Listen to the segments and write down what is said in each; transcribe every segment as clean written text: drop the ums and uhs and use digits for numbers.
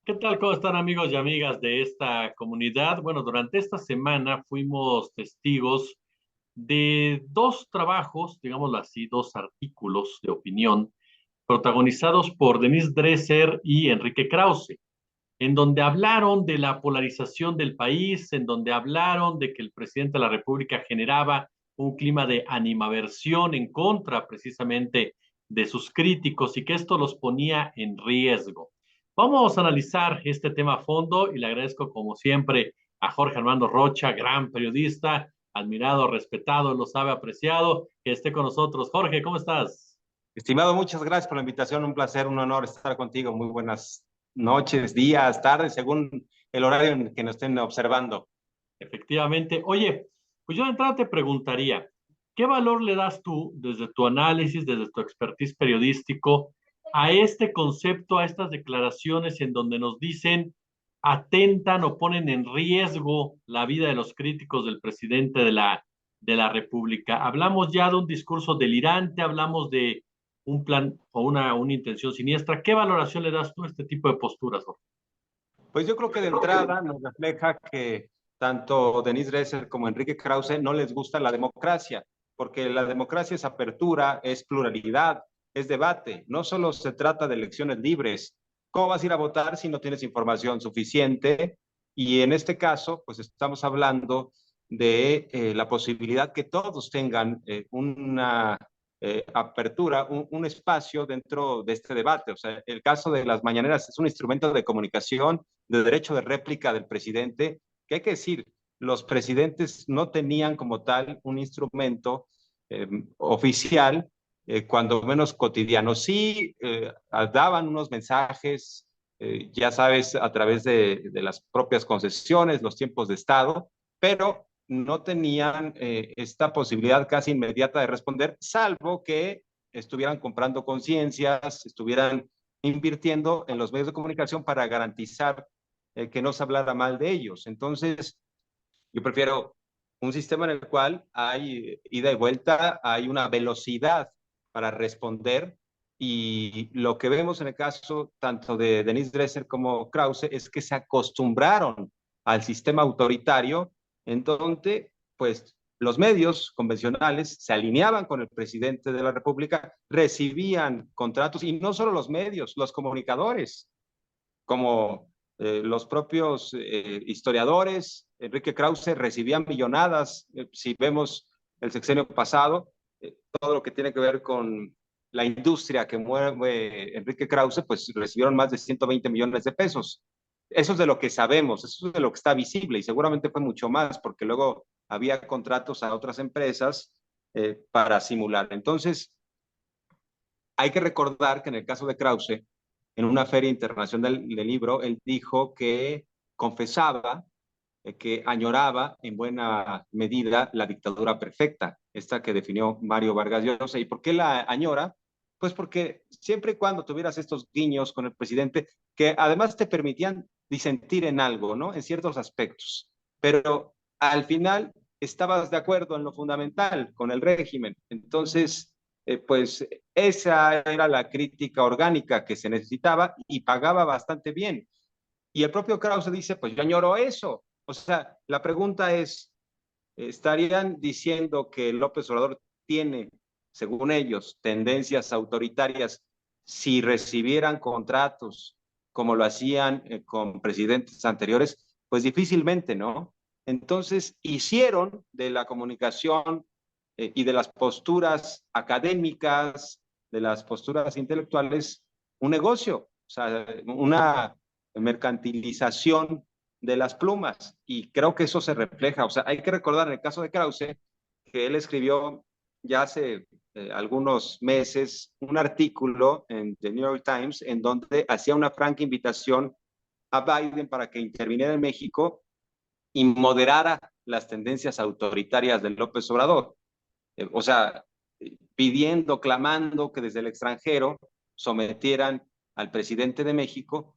¿Qué tal? ¿Cómo están amigos y amigas de esta comunidad? Bueno, durante esta semana fuimos testigos de dos trabajos, digámoslo así, dos artículos de opinión protagonizados por Denise Dresser y Enrique Krause, en donde hablaron de la polarización del país, en donde hablaron de que el presidente de la República generaba un clima de animaversión en contra precisamente de sus críticos y que esto los ponía en riesgo. Vamos a analizar este tema a fondo y le agradezco como siempre a Jorge Armando Rocha, gran periodista, admirado, respetado, lo sabe, apreciado, que esté con nosotros. Jorge, ¿cómo estás? Estimado, muchas gracias por la invitación. Un placer, un honor estar contigo. Muy buenas noches, días, tardes, según el horario en el que nos estén observando. Efectivamente. Oye, pues yo de entrada te preguntaría, ¿qué valor le das tú desde tu análisis, desde tu expertise periodístico, a este concepto, a estas declaraciones en donde nos dicen, atentan o ponen en riesgo la vida de los críticos del presidente de la República? Hablamos ya de un discurso delirante, hablamos de un plan o una intención siniestra. ¿Qué valoración le das tú a este tipo de posturas, Jorge? Pues yo creo que de entrada nos refleja que tanto Denise Dresser como Enrique Krause no les gusta la democracia, porque la democracia es apertura, es pluralidad, es debate. No solo se trata de elecciones libres. ¿Cómo vas a ir a votar si no tienes información suficiente? Y en este caso, pues estamos hablando de la posibilidad que todos tengan una apertura, un espacio dentro de este debate. O sea, el caso de las mañaneras es un instrumento de comunicación, de derecho de réplica del presidente, que hay que decir, los presidentes no tenían como tal un instrumento oficial, cuando menos cotidiano. Sí, daban unos mensajes, ya sabes, a través de las propias concesiones, los tiempos de Estado, pero no tenían esta posibilidad casi inmediata de responder, salvo que estuvieran comprando conciencias, estuvieran invirtiendo en los medios de comunicación para garantizar que no se hablara mal de ellos. Entonces, yo prefiero un sistema en el cual hay ida y vuelta, hay una velocidad para responder, y lo que vemos en el caso tanto de Denise Dresser como Krause es que se acostumbraron al sistema autoritario en donde pues los medios convencionales se alineaban con el presidente de la República, recibían contratos, y no solo los medios, los comunicadores, como los propios historiadores. Enrique Krause recibía millonadas. Si vemos el sexenio pasado, todo lo que tiene que ver con la industria que mueve Enrique Krause, pues recibieron más de 120 millones de pesos. Eso es de lo que sabemos, eso es de lo que está visible, y seguramente fue mucho más, porque luego había contratos a otras empresas para simular. Entonces, hay que recordar que en el caso de Krause, en una feria internacional del libro, él dijo que confesaba que añoraba en buena medida la dictadura perfecta, esta que definió Mario Vargas Llosa. ¿Y por qué la añora? Pues porque siempre y cuando tuvieras estos guiños con el presidente, que además te permitían disentir en algo, ¿no? En ciertos aspectos, pero al final estabas de acuerdo en lo fundamental con el régimen. Entonces, pues esa era la crítica orgánica que se necesitaba y pagaba bastante bien. Y el propio Krause dice, pues yo añoro eso. O sea, la pregunta es, ¿estarían diciendo que López Obrador tiene, según ellos, tendencias autoritarias si recibieran contratos como lo hacían con presidentes anteriores? Pues difícilmente, ¿no? Entonces, hicieron de la comunicación y de las posturas académicas, de las posturas intelectuales, un negocio, o sea, una mercantilización de las plumas, y creo que eso se refleja. O sea, hay que recordar en el caso de Krause que él escribió ya hace algunos meses un artículo en The New York Times en donde hacía una franca invitación a Biden para que interviniera en México y moderara las tendencias autoritarias de López Obrador. O sea, pidiendo, clamando que desde el extranjero sometieran al presidente de México,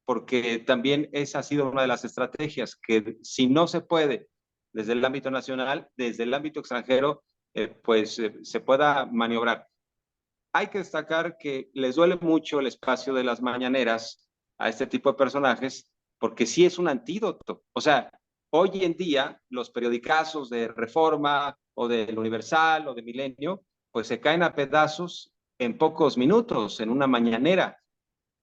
porque también esa ha sido una de las estrategias, que si no se puede desde el ámbito nacional, desde el ámbito extranjero, se pueda maniobrar. Hay que destacar que les duele mucho el espacio de las mañaneras a este tipo de personajes, porque sí es un antídoto. O sea, hoy en día los periodicazos de Reforma o del Universal o de Milenio, pues se caen a pedazos en pocos minutos, en una mañanera.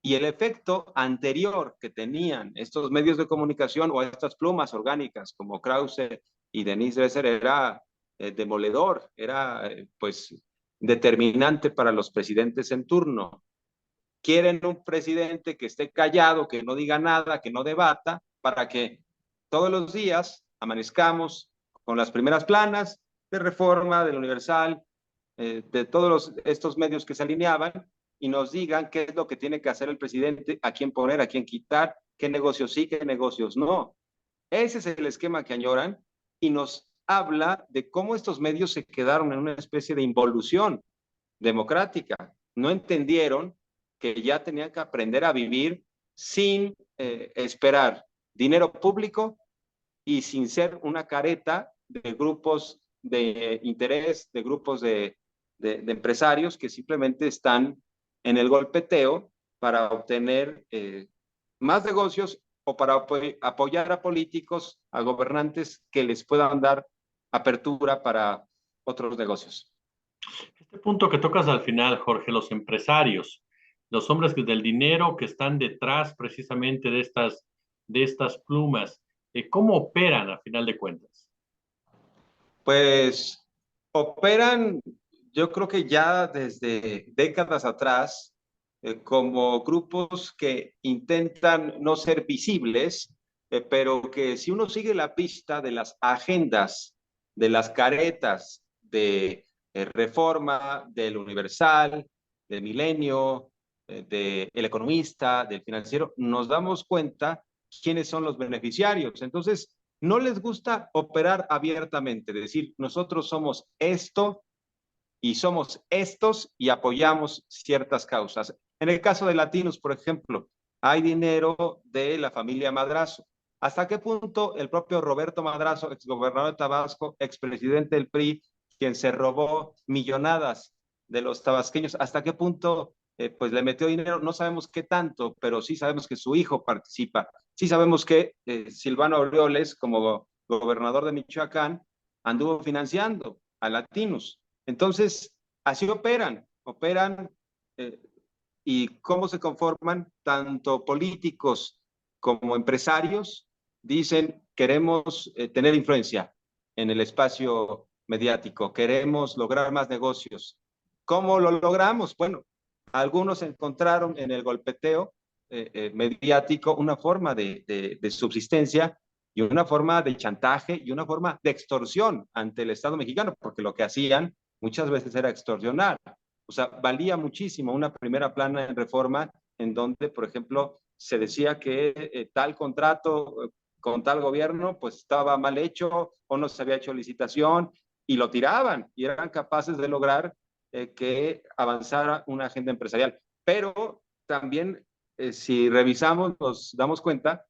Y el efecto anterior que tenían estos medios de comunicación o estas plumas orgánicas como Krause y Denise Dresser era demoledor, era pues determinante para los presidentes en turno. Quieren un presidente que esté callado, que no diga nada, que no debata, para que todos los días amanezcamos con las primeras planas de Reforma, del Universal, de todos estos medios que se alineaban y nos digan qué es lo que tiene que hacer el presidente, a quién poner, a quién quitar, qué negocios sí, qué negocios no. Ese es el esquema que añoran y nos habla de cómo estos medios se quedaron en una especie de involución democrática. No entendieron que ya tenían que aprender a vivir sin esperar dinero público y sin ser una careta de grupos de interés, de grupos de empresarios que simplemente están en el golpeteo para obtener más negocios o para apoyar a políticos, a gobernantes que les puedan dar apertura para otros negocios. Este punto que tocas al final, Jorge, los hombres del dinero que están detrás precisamente de estas plumas, ¿cómo operan a final de cuentas? Pues operan, yo creo que ya desde décadas atrás, como grupos que intentan no ser visibles, pero que si uno sigue la pista de las agendas, de las caretas de Reforma, del Universal, de Milenio, de El Economista, del Financiero, nos damos cuenta quiénes son los beneficiarios. Entonces, no les gusta operar abiertamente, decir, nosotros somos esto y somos estos y apoyamos ciertas causas. En el caso de Latinos, por ejemplo, hay dinero de la familia Madrazo. ¿Hasta qué punto el propio Roberto Madrazo, exgobernador de Tabasco, expresidente del PRI, quien se robó millonadas de los tabasqueños, hasta qué punto pues le metió dinero? No sabemos qué tanto, pero sí sabemos que su hijo participa. Sí sabemos que Silvano Aureoles, como gobernador de Michoacán, anduvo financiando a Latinos. Entonces, así operan eh, y cómo se conforman tanto políticos como empresarios. Dicen, queremos tener influencia en el espacio mediático, queremos lograr más negocios. ¿Cómo lo logramos? Bueno, algunos encontraron en el golpeteo mediático una forma de subsistencia y una forma de chantaje y una forma de extorsión ante el Estado mexicano, porque lo que hacían muchas veces era extorsionar. O sea, valía muchísimo una primera plana en Reforma en donde, por ejemplo, se decía que tal contrato con tal gobierno pues estaba mal hecho o no se había hecho licitación y lo tiraban y eran capaces de lograr que avanzara una agenda empresarial. Pero también, si revisamos, nos damos cuenta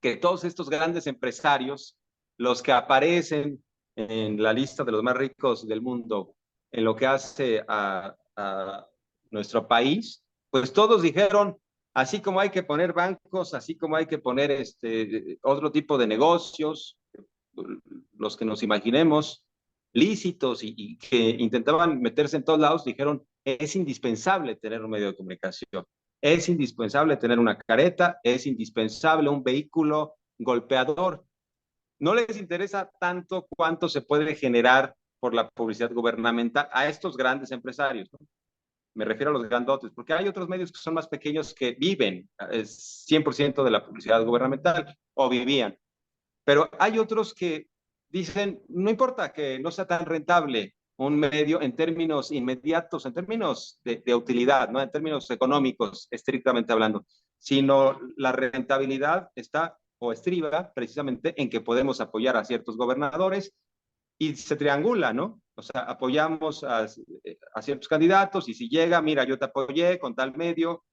que todos estos grandes empresarios, los que aparecen en la lista de los más ricos del mundo, en lo que hace a nuestro país, pues todos dijeron, así como hay que poner bancos, así como hay que poner otro tipo de negocios, los que nos imaginemos, lícitos y que intentaban meterse en todos lados, dijeron, es indispensable tener un medio de comunicación, es indispensable tener una careta, es indispensable un vehículo golpeador. No les interesa tanto cuánto se puede generar por la publicidad gubernamental a estos grandes empresarios, ¿no? Me refiero a los grandotes, porque hay otros medios que son más pequeños que viven 100% de la publicidad gubernamental o vivían. Pero hay otros que dicen, no importa que no sea tan rentable un medio en términos inmediatos, en términos de utilidad, ¿no? En términos económicos, estrictamente hablando, sino la rentabilidad está o estriba precisamente en que podemos apoyar a ciertos gobernadores y se triangula, ¿no? O sea, apoyamos a ciertos candidatos y si llega, mira, yo te apoyé con tal medio,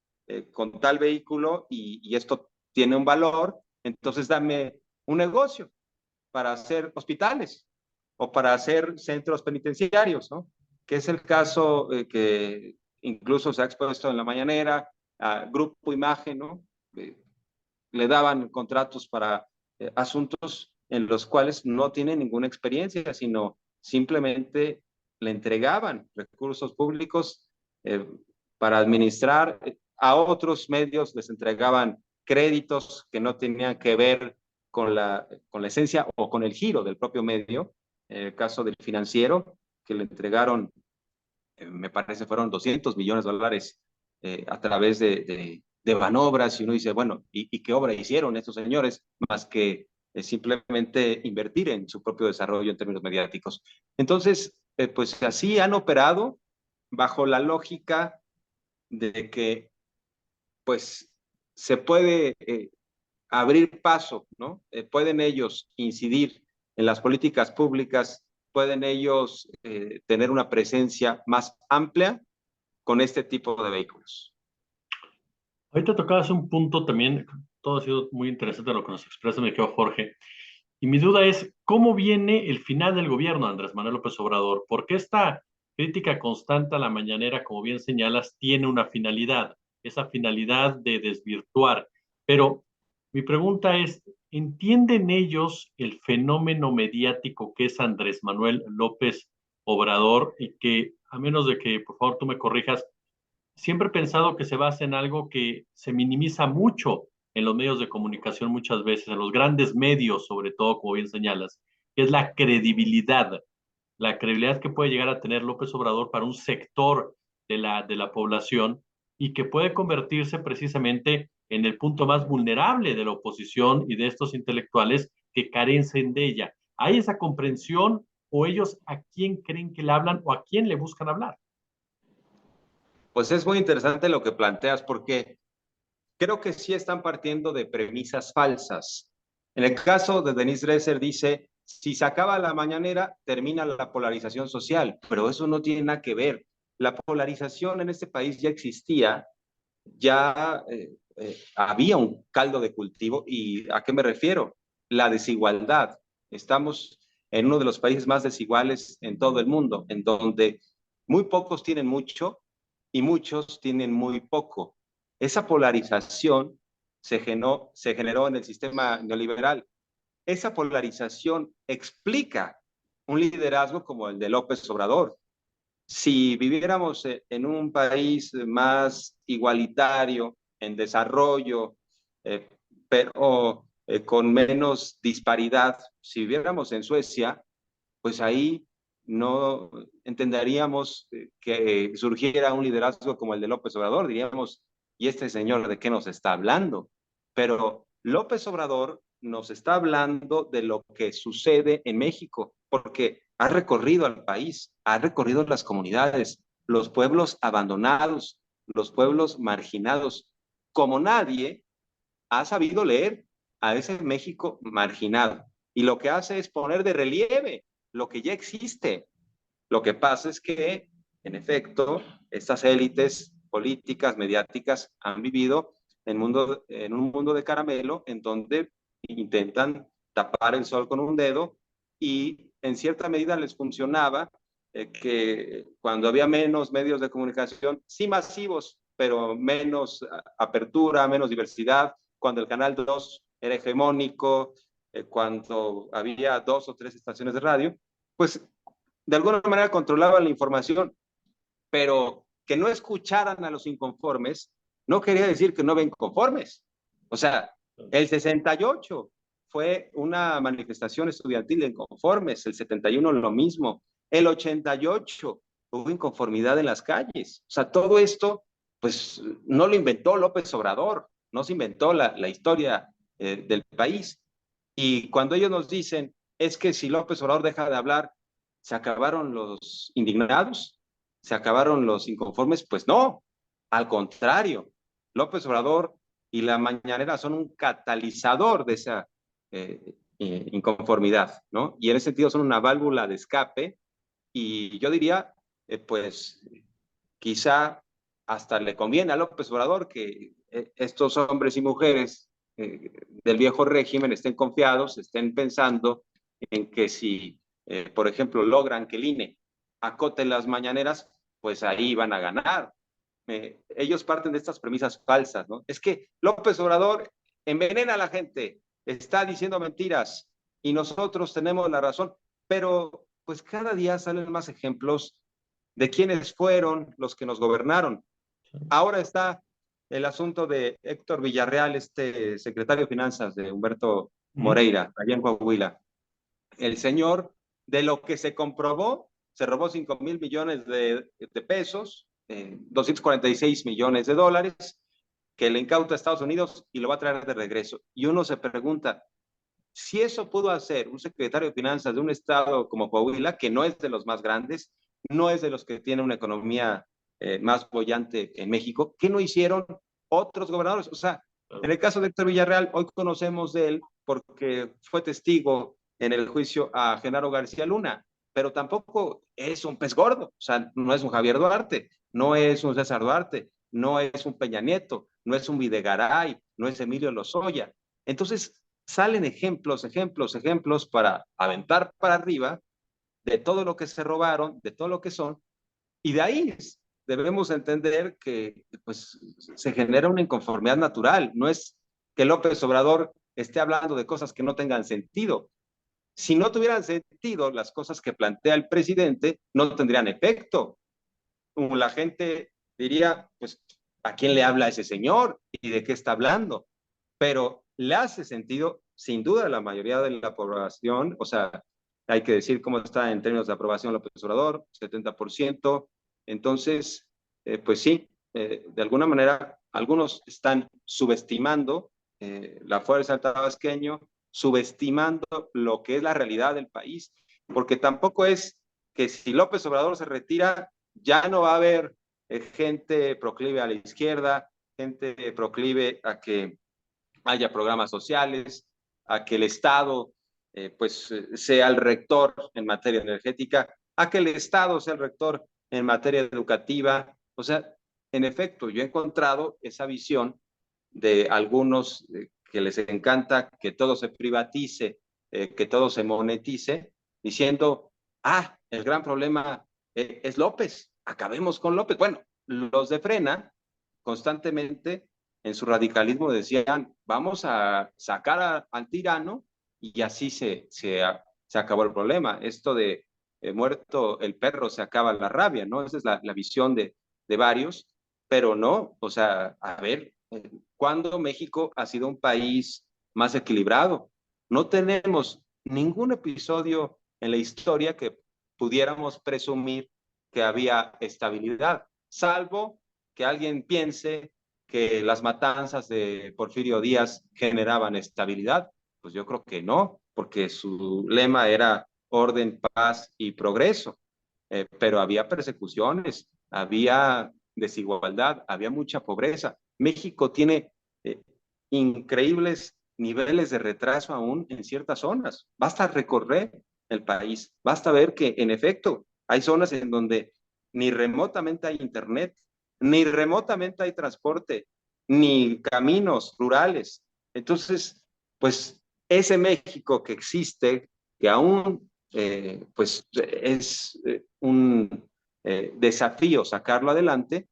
con tal vehículo y esto tiene un valor, entonces dame un negocio para hacer hospitales o para hacer centros penitenciarios, ¿no? Que es el caso que incluso se ha expuesto en la mañanera, a Grupo Imagen, ¿no? eh, le daban contratos para asuntos en los cuales no tiene ninguna experiencia, sino simplemente le entregaban recursos públicos eh, para administrar. A otros medios les entregaban créditos que no tenían que ver con la esencia o con el giro del propio medio. En el caso del Financiero, que le entregaron, me parece, fueron $200 millones a través de manobras, y uno dice, bueno, ¿y qué obra hicieron estos señores? Más que simplemente invertir en su propio desarrollo en términos mediáticos. Entonces, pues así han operado bajo la lógica de que pues se puede abrir paso, ¿no? Pueden ellos incidir en las políticas públicas, pueden ellos tener una presencia más amplia con este tipo de vehículos. Ahorita tocabas un punto también, todo ha sido muy interesante lo que nos expresa mi querido Jorge. Y mi duda es, ¿cómo viene el final del gobierno de Andrés Manuel López Obrador? Porque esta crítica constante a la mañanera, como bien señalas, tiene una finalidad, esa finalidad de desvirtuar. Pero mi pregunta es, ¿entienden ellos el fenómeno mediático que es Andrés Manuel López Obrador? Y que, a menos de que, por favor, tú me corrijas, siempre he pensado que se basa en algo que se minimiza mucho en los medios de comunicación muchas veces, en los grandes medios, sobre todo, como bien señalas, que es la credibilidad que puede llegar a tener López Obrador para un sector de la población y que puede convertirse precisamente en el punto más vulnerable de la oposición y de estos intelectuales que carecen de ella. ¿Hay esa comprensión o ellos a quién creen que le hablan o a quién le buscan hablar? Pues es muy interesante lo que planteas, porque creo que sí están partiendo de premisas falsas. En el caso de Denise Dresser dice, si se acaba la mañanera, termina la polarización social, pero eso no tiene nada que ver. La polarización en este país ya existía, ya había un caldo de cultivo. ¿Y a qué me refiero? La desigualdad. Estamos en uno de los países más desiguales en todo el mundo, en donde muy pocos tienen mucho y muchos tienen muy poco. Esa polarización se generó en el sistema neoliberal. Esa polarización explica un liderazgo como el de López Obrador. Si viviéramos en un país más igualitario, en desarrollo, eh, pero con menos disparidad, si viviéramos en Suecia, pues ahí no entenderíamos que surgiera un liderazgo como el de López Obrador. Diríamos, ¿y este señor de qué nos está hablando? Pero López Obrador nos está hablando de lo que sucede en México, porque ha recorrido al país, ha recorrido las comunidades, los pueblos abandonados, los pueblos marginados. Como nadie ha sabido leer a ese México marginado. Y lo que hace es poner de relieve lo que ya existe. Lo que pasa es que, en efecto, estas élites políticas, mediáticas, han vivido en un mundo de caramelo en donde intentan tapar el sol con un dedo, y en cierta medida les funcionaba que cuando había menos medios de comunicación, sí masivos, pero menos apertura, menos diversidad, cuando el Canal 2 era hegemónico, cuando había 2 o 3 estaciones de radio, pues de alguna manera controlaban la información, pero que no escucharan a los inconformes no quería decir que no ven conformes. O sea, el 68 fue una manifestación estudiantil de inconformes, el 71 lo mismo, el 88 hubo inconformidad en las calles. O sea, todo esto, pues no lo inventó López Obrador, no se inventó la historia del país. Y cuando ellos nos dicen, es que si López Obrador deja de hablar, ¿se acabaron los indignados? ¿Se acabaron los inconformes? Pues no, al contrario. López Obrador y la mañanera son un catalizador de esa inconformidad, ¿no? Y en ese sentido son una válvula de escape, y yo diría, pues quizá hasta le conviene a López Obrador que estos hombres y mujeres del viejo régimen estén confiados, estén pensando en que si, por ejemplo, logran que el INE acote las mañaneras, pues ahí van a ganar. ellos parten de estas premisas falsas, ¿no? Es que López Obrador envenena a la gente, está diciendo mentiras y nosotros tenemos la razón, pero pues cada día salen más ejemplos de quiénes fueron los que nos gobernaron. Ahora está el asunto de Héctor Villarreal, este secretario de Finanzas de Humberto Moreira, allá en Coahuila. El señor, de lo que se comprobó, se robó 5,000 millones de pesos, 246 millones de dólares, que le incauta a Estados Unidos y lo va a traer de regreso. Y uno se pregunta, si eso pudo hacer un secretario de Finanzas de un estado como Coahuila, que no es de los más grandes, no es de los que tiene una economía más bollante en México, ¿qué no hicieron otros gobernadores? O sea, en el caso de Héctor Villarreal, hoy conocemos de él porque fue testigo en el juicio a Genaro García Luna, pero tampoco es un pez gordo, o sea, no es un Javier Duarte, no es un César Duarte, no es un Peña Nieto, no es un Videgaray, no es Emilio Lozoya. Entonces, salen ejemplos, ejemplos, ejemplos para aventar para arriba de todo lo que se robaron, de todo lo que son, y de ahí debemos entender que pues, se genera una inconformidad natural. No es que López Obrador esté hablando de cosas que no tengan sentido. Si no tuvieran sentido, las cosas que plantea el presidente no tendrían efecto. La gente diría, pues, ¿a quién le habla ese señor? ¿Y de qué está hablando? Pero le hace sentido, sin duda, a la mayoría de la población. O sea, hay que decir cómo está en términos de aprobación López Obrador, 70%. Entonces, pues sí, de alguna manera, algunos están subestimando la fuerza del tabasqueño, subestimando lo que es la realidad del país, porque tampoco es que si López Obrador se retira, ya no va a haber gente proclive a la izquierda, gente proclive a que haya programas sociales, a que el Estado pues sea el rector en materia energética, a que el Estado sea el rector en materia educativa. O sea, en efecto, yo he encontrado esa visión de algunos que les encanta que todo se privatice, que todo se monetice, diciendo, el gran problema es López, acabemos con López. Bueno, los de Frena constantemente en su radicalismo decían, vamos a sacar al tirano y así se acabó el problema. Esto de muerto el perro se acaba la rabia, ¿no? Esa es la visión de varios, pero no, o sea, a ver, ¿cuándo México ha sido un país más equilibrado? No tenemos ningún episodio en la historia que pudiéramos presumir que había estabilidad, salvo que alguien piense que las matanzas de Porfirio Díaz generaban estabilidad. Pues yo creo que no, porque su lema era orden, paz y progreso. Pero había persecuciones, había desigualdad, había mucha pobreza. México tiene eh, increíbles niveles de retraso aún en ciertas zonas. Basta recorrer el país, basta ver que en efecto hay zonas en donde ni remotamente hay internet, ni remotamente hay transporte, ni caminos rurales. Entonces, pues ese México que existe, que aún pues es un desafío sacarlo adelante,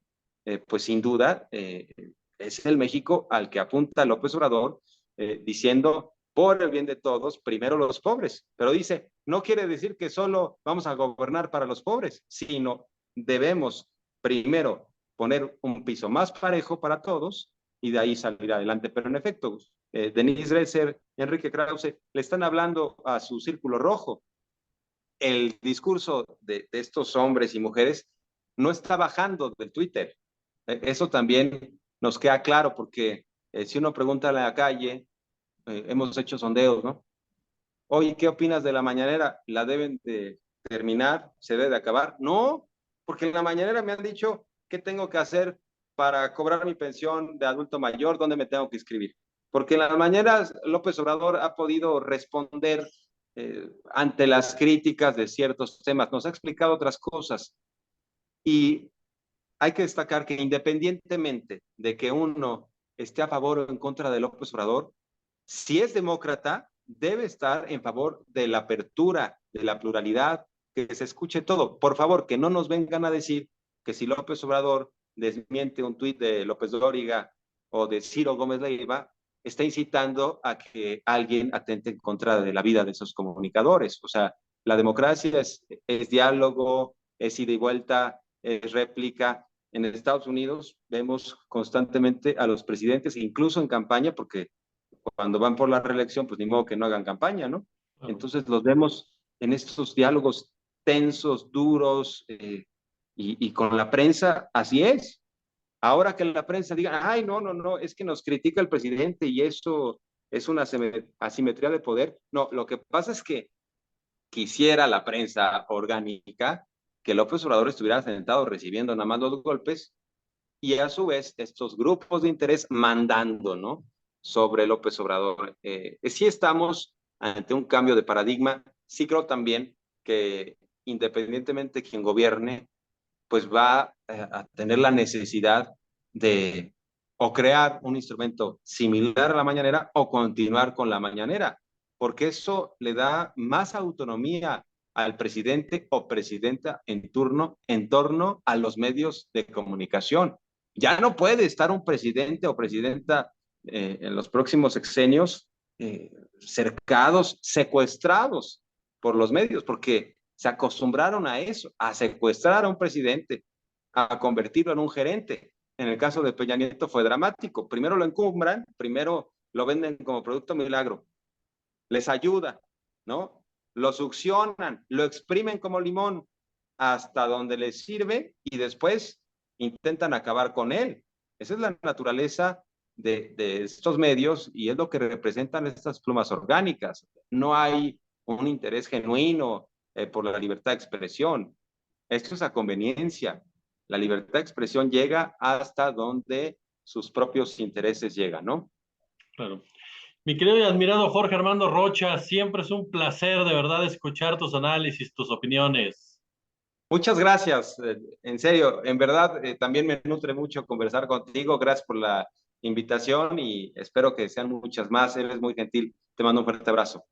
pues sin duda es el México al que apunta López Obrador diciendo por el bien de todos, primero los pobres. Pero dice, no quiere decir que solo vamos a gobernar para los pobres, sino debemos primero poner un piso más parejo para todos y de ahí salir adelante. Pero en efecto, Denise Dresser, Enrique Krause, le están hablando a su círculo rojo. El discurso de estos hombres y mujeres no está bajando del Twitter. Eso también nos queda claro porque si uno pregunta en la calle, hemos hecho sondeos, ¿no? Oye, ¿qué opinas de la mañanera? ¿La deben de terminar? ¿Se debe de acabar? No, porque en la mañanera me han dicho qué tengo que hacer para cobrar mi pensión de adulto mayor, dónde me tengo que inscribir. Porque en las mañanas López Obrador ha podido responder ante las críticas de ciertos temas, nos ha explicado otras cosas. Y hay que destacar que independientemente de que uno esté a favor o en contra de López Obrador, si es demócrata, debe estar en favor de la apertura, de la pluralidad, que se escuche todo. Por favor, que no nos vengan a decir que si López Obrador desmiente un tuit de López Dóriga o de Ciro Gómez Leiva, está incitando a que alguien atente en contra de la vida de esos comunicadores. O sea, la democracia es diálogo, es ida y vuelta, es réplica. En Estados Unidos vemos constantemente a los presidentes, incluso en campaña, porque cuando van por la reelección, pues ni modo que no hagan campaña, ¿no? Claro. Entonces los vemos en estos diálogos tensos, duros, y con la prensa, así es. Ahora que la prensa diga, ay, no, no, no, es que nos critica el presidente y eso es una asimetría de poder. No, lo que pasa es que quisiera la prensa orgánica que López Obrador estuviera sentado recibiendo nada más los golpes y a su vez estos grupos de interés mandando, ¿no? Sobre López Obrador. Sí estamos ante un cambio de paradigma. Sí creo también que independientemente de quien gobierne, pues va a tener la necesidad de o crear un instrumento similar a la mañanera o continuar con la mañanera, porque eso le da más autonomía al presidente o presidenta en torno a los medios de comunicación. Ya no puede estar un presidente o presidenta en los próximos sexenios cercados, secuestrados por los medios, porque se acostumbraron a eso, a secuestrar a un presidente, a convertirlo en un gerente. En el caso de Peña Nieto fue dramático. Primero lo encumbran, primero lo venden como producto milagro, les ayuda, ¿no? Lo succionan, lo exprimen como limón hasta donde les sirve y después intentan acabar con él. Esa es la naturaleza de estos medios y es lo que representan estas plumas orgánicas. No hay un interés genuino por la libertad de expresión. Esto es a conveniencia. La libertad de expresión llega hasta donde sus propios intereses llegan, ¿no? Claro. Mi querido y admirado Jorge Armando Rocha, siempre es un placer de verdad escuchar tus análisis, tus opiniones. Muchas gracias, en serio, en verdad también me nutre mucho conversar contigo. Gracias por la invitación y espero que sean muchas más. Eres muy gentil. Te mando un fuerte abrazo.